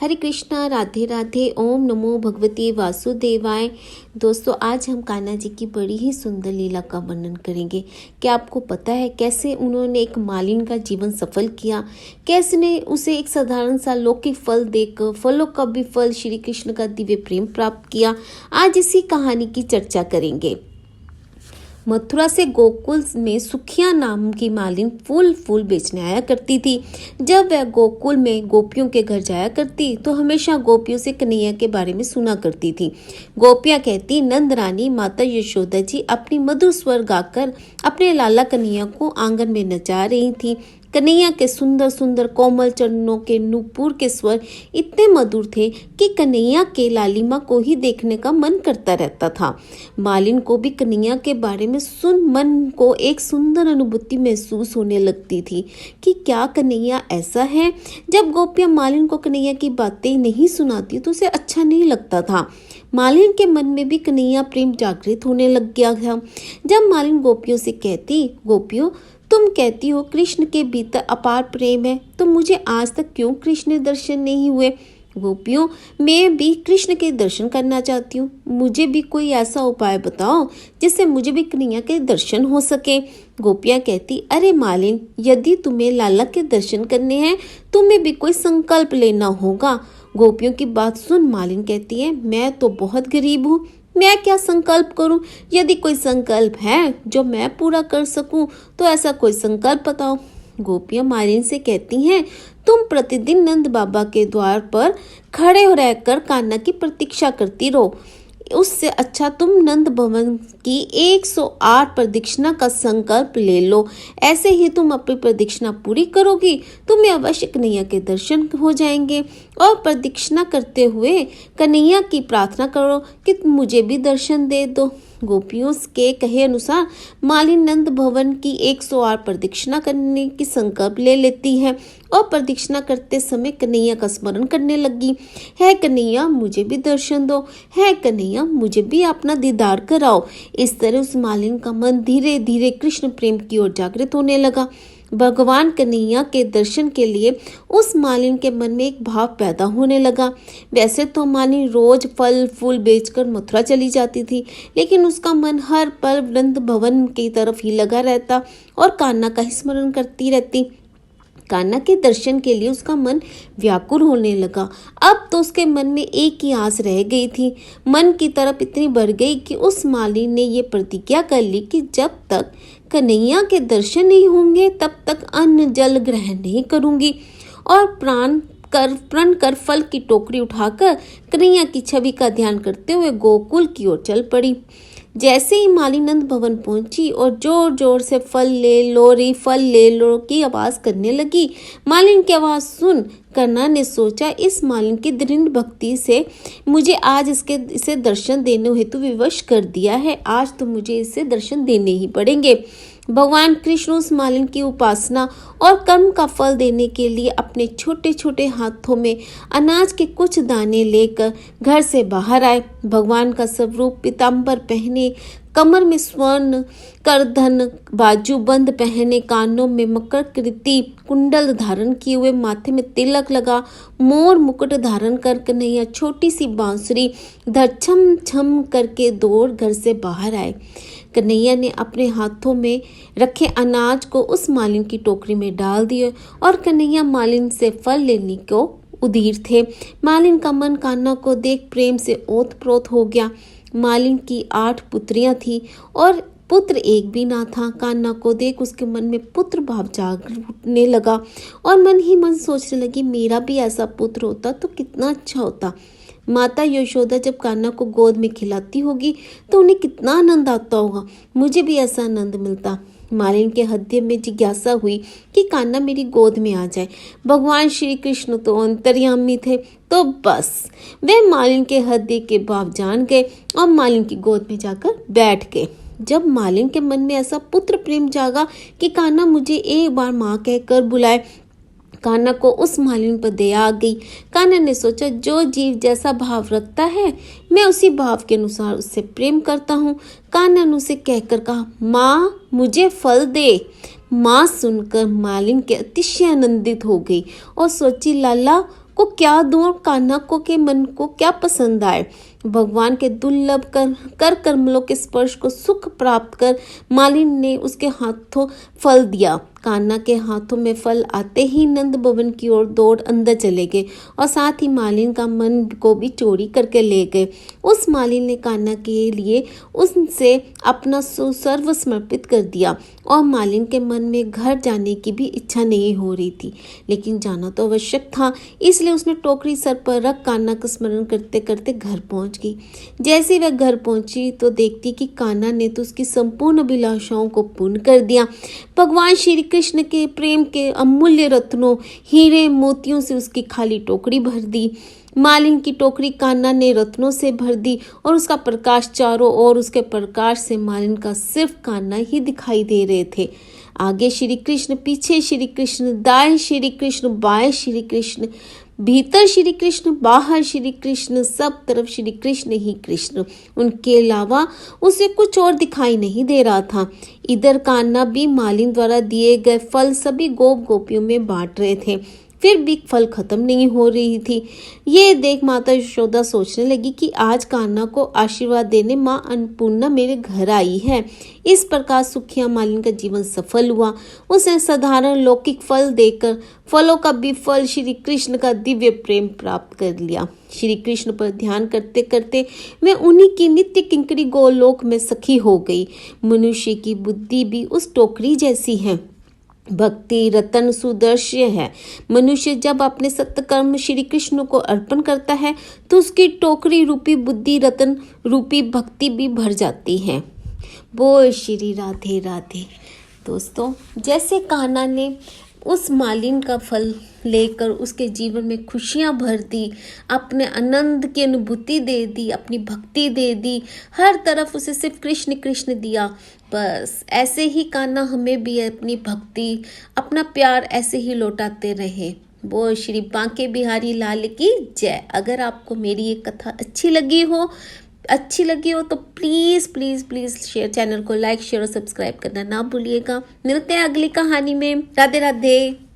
हरे कृष्णा, राधे राधे, ओम नमो भगवते वासुदेवाय। दोस्तों, आज हम कान्हा जी की बड़ी ही सुंदर लीला का वर्णन करेंगे। क्या आपको पता है कैसे उन्होंने एक मालिन का जीवन सफल किया, कैसे ने उसे एक साधारण सा लौकिक फल देकर फलों का भी फल श्री कृष्ण का दिव्य प्रेम प्राप्त किया। आज इसी कहानी की चर्चा करेंगे। मथुरा से गोकुल में सुखिया नाम की मालिन फूल फूल बेचने आया करती थी। जब वह गोकुल में गोपियों के घर जाया करती तो हमेशा गोपियों से कन्हैया के बारे में सुना करती थी। गोपियां कहती, नंद रानी माता यशोदा जी अपनी मधुर स्वर गाकर अपने लाला कन्हैया को आंगन में नचा रही थी। कन्हैया के सुंदर सुंदर कोमल चरणों के नूपुर के स्वर इतने मधुर थे कि कन्हैया के लालिमा को ही देखने का मन करता रहता था। मालिन को भी कन्हैया के बारे में सुन मन को एक सुंदर अनुभूति महसूस होने लगती थी कि क्या कन्हैया ऐसा है। जब गोपियां मालिन को कन्हैया की बातें नहीं सुनाती तो उसे अच्छा नहीं लगता था। मालिन के मन में भी कन्हैया प्रेम जागृत होने लग गया था। जब मालिन गोपियों से कहती, गोपियों तुम कहती हो कृष्ण के भीतर अपार प्रेम है, तो मुझे आज तक क्यों कृष्ण दर्शन नहीं हुए। गोपियों, मैं भी कृष्ण के दर्शन करना चाहती हूँ। मुझे भी कोई ऐसा उपाय बताओ जिससे मुझे भी कन्हैया के दर्शन हो सके। गोपियाँ कहती, अरे मालिन, यदि तुम्हें लाला के दर्शन करने हैं तुम्हें भी कोई संकल्प लेना होगा। गोपियों की बात सुन मालिन कहती है, मैं तो बहुत गरीब हूँ, मैं क्या संकल्प करूं। यदि कोई संकल्प है जो मैं पूरा कर सकूं तो ऐसा कोई संकल्प बताओ। गोपियां मालिन से कहती हैं, तुम प्रतिदिन नंद बाबा के द्वार पर खड़े हो रहकर कान्हा की प्रतीक्षा करती रहो। उससे अच्छा तुम नंद भवन की 108 प्रदक्षिणा का संकल्प ले लो। ऐसे ही तुम अपनी प्रदक्षिणा पूरी करोगी, तुम्हें अवश्य कन्हैया के दर्शन हो जाएंगे। और प्रदक्षिणा करते हुए कन्हैया की प्रार्थना करो कि मुझे भी दर्शन दे दो। गोपियों के कहे अनुसार मालिन नंद भवन की 108 प्रदक्षिणा करने की संकल्प ले लेती है और प्रदक्षिणा करते समय कन्हैया का स्मरण करने लगी। है कन्हैया, मुझे भी दर्शन दो। है कन्हैया, मुझे भी अपना दीदार कराओ। इस तरह उस मालिन का मन धीरे धीरे कृष्ण प्रेम की ओर जागृत होने लगा। भगवान कन्हैया के दर्शन के लिए उस मालिन के मन में एक भाव पैदा होने लगा। वैसे तो मालिन रोज फल फूल बेचकर मथुरा चली जाती थी, लेकिन उसका मन हर पल नंद भवन की तरफ ही लगा रहता और कान्हा का ही स्मरण करती रहती। कान्हा के दर्शन के लिए उसका मन व्याकुल होने लगा। अब तो उसके मन में एक ही आस रह गई थी। मन की तरफ इतनी बढ़ गई कि उस मालिन ने ये प्रतिज्ञा कर ली कि जब तक कन्हैया के दर्शन नहीं होंगे तब तक अन्न जल ग्रहण नहीं करूंगी। और प्रण कर फल की टोकरी उठाकर कन्हैया की छवि का ध्यान करते हुए गोकुल की ओर चल पड़ी। जैसे ही मालिन नंद भवन पहुंची और जोर जोर से फल ले लो की आवाज करने लगी। मालिन की आवाज सुन कान्हा ने सोचा, इस मालिन की दृढ़ भक्ति से मुझे आज इसे दर्शन देने हेतु विवश कर दिया है। आज तो मुझे इसे दर्शन देने ही पड़ेंगे। भगवान कृष्ण उस मालिन की उपासना और कर्म का फल देने के लिए अपने छोटे छोटे हाथों में अनाज के कुछ दाने लेकर घर से बाहर आए। भगवान का स्वरूप पीताम्बर पहने, कमर में स्वर्ण करधन, बाजूबंद पहने, कानों में मकरकृति कुंडल धारण किए हुए, माथे में तिलक लगा, मोर मुकुट धारण कर कन्हैया छोटी सी बांसुरी धर छम छम करके दौड़ घर से बाहर आए। कन्हैया ने अपने हाथों में रखे अनाज को उस मालिन की टोकरी में डाल दिए और कन्हैया मालिन से फल लेने को उधीर थे। मालिन का मन कान्हा को देख प्रेम से ओतप्रोत हो गया। मालिन की 8 पुत्रियां थी और पुत्र एक भी ना था। कान्हा को देख उसके मन में पुत्र भाव जागने लगा और मन ही मन सोचने लगी, मेरा भी ऐसा पुत्र होता तो कितना अच्छा होता। माता यशोदा जब कान्हा को गोद में खिलाती होगी तो उन्हें कितना आनंद आता होगा। मुझे भी ऐसा आनंद मिलता। मालिन के हृदय में जिज्ञासा हुई कि कान्हा मेरी गोद में आ जाए। भगवान श्री कृष्ण तो अंतर्यामी थे, तो बस वे मालिन के हृदय के भाव जान गए और मालिन की गोद में जाकर बैठ गए। जब मालिन के मन में ऐसा पुत्र प्रेम जागा कि कान्हा मुझे एक बार माँ कहकर बुलाए, कान्हा को उस मालिन पर दया आ गई। कान्हा ने सोचा, जो जीव जैसा भाव रखता है मैं उसी भाव के अनुसार उससे प्रेम करता हूँ। कान्हा ने उसे कहकर कहा, माँ मुझे फल दे। माँ सुनकर मालिन के अतिशय आनंदित हो गई और सोची, लाला को क्या दूं, कान्हा को के मन को क्या पसंद आए। भगवान के दुर्लभ कर कमलों के स्पर्श को सुख प्राप्त कर मालिन ने उसके हाथों फल दिया। कान्हा के हाथों में फल आते ही नंद भवन की ओर दौड़ अंदर चले गए और साथ ही मालिन का मन को भी चोरी करके ले गए। उस मालिन ने कान्हा के लिए उससे अपना सर्व समर्पित कर दिया और मालिन के मन में घर जाने की भी इच्छा नहीं हो रही थी, लेकिन जाना तो आवश्यक था। इसलिए उसने टोकरी सर पर रख कान्हा का स्मरण करते करते घर पहुंच गई। जैसे वह घर पहुंची तो देखती कि कान्हा ने तो उसकी संपूर्ण अभिलाषाओं को पूर्ण कर दिया। भगवान श्री कृष्ण के प्रेम के अमूल्य रत्नों, हीरे मोतियों से उसकी खाली टोकरी भर दी। मालिन की टोकरी कान्हा ने रत्नों से भर दी और उसका प्रकाश चारों ओर, उसके प्रकाश से मालिन का सिर्फ कान्हा ही दिखाई दे रहे थे। आगे श्री कृष्ण, पीछे श्री कृष्ण, दाएं श्री कृष्ण, बाएं श्री कृष्ण, भीतर श्री कृष्ण, बाहर श्री कृष्ण, सब तरफ श्री कृष्ण ही कृष्ण। उनके अलावा उसे कुछ और दिखाई नहीं दे रहा था। इधर कान्हा भी मालिन द्वारा दिए गए फल सभी गोप गोपियों में बांट रहे थे, फिर भी फल खत्म नहीं हो रही थी। ये देख माता यशोदा सोचने लगी कि आज कान्हा को आशीर्वाद देने माँ अन्नपूर्णा मेरे घर आई है। इस प्रकार सुखिया मालिन का जीवन सफल हुआ। उसने साधारण लौकिक फल देकर फलों का भी फल श्री कृष्ण का दिव्य प्रेम प्राप्त कर लिया। श्री कृष्ण पर ध्यान करते करते मैं उन्हीं की नित्य किंकरी गोलोक में सखी हो गई। मनुष्य की बुद्धि भी उस टोकरी जैसी है। भक्ति रतन सुदर्श्य है। मनुष्य जब अपने सत्कर्म श्री कृष्ण को अर्पण करता है तो उसकी टोकरी रूपी बुद्धि रतन रूपी भक्ति भी भर जाती है। बोल श्री राधे राधे। दोस्तों, जैसे कान्हा ने उस मालिन का फल लेकर उसके जीवन में खुशियां भर दी, अपने आनंद की अनुभूति दे दी, अपनी भक्ति दे दी, हर तरफ उसे सिर्फ कृष्ण कृष्ण दिया। बस ऐसे ही कान्हा हमें भी अपनी भक्ति, अपना प्यार ऐसे ही लौटाते रहे। बोल श्री बांके बिहारी लाल की जय। अगर आपको मेरी ये कथा अच्छी लगी हो तो प्लीज़ प्लीज़ प्लीज़ चैनल को लाइक शेयर और सब्सक्राइब करना ना भूलिएगा। मिलते हैं अगली कहानी में। राधे राधे।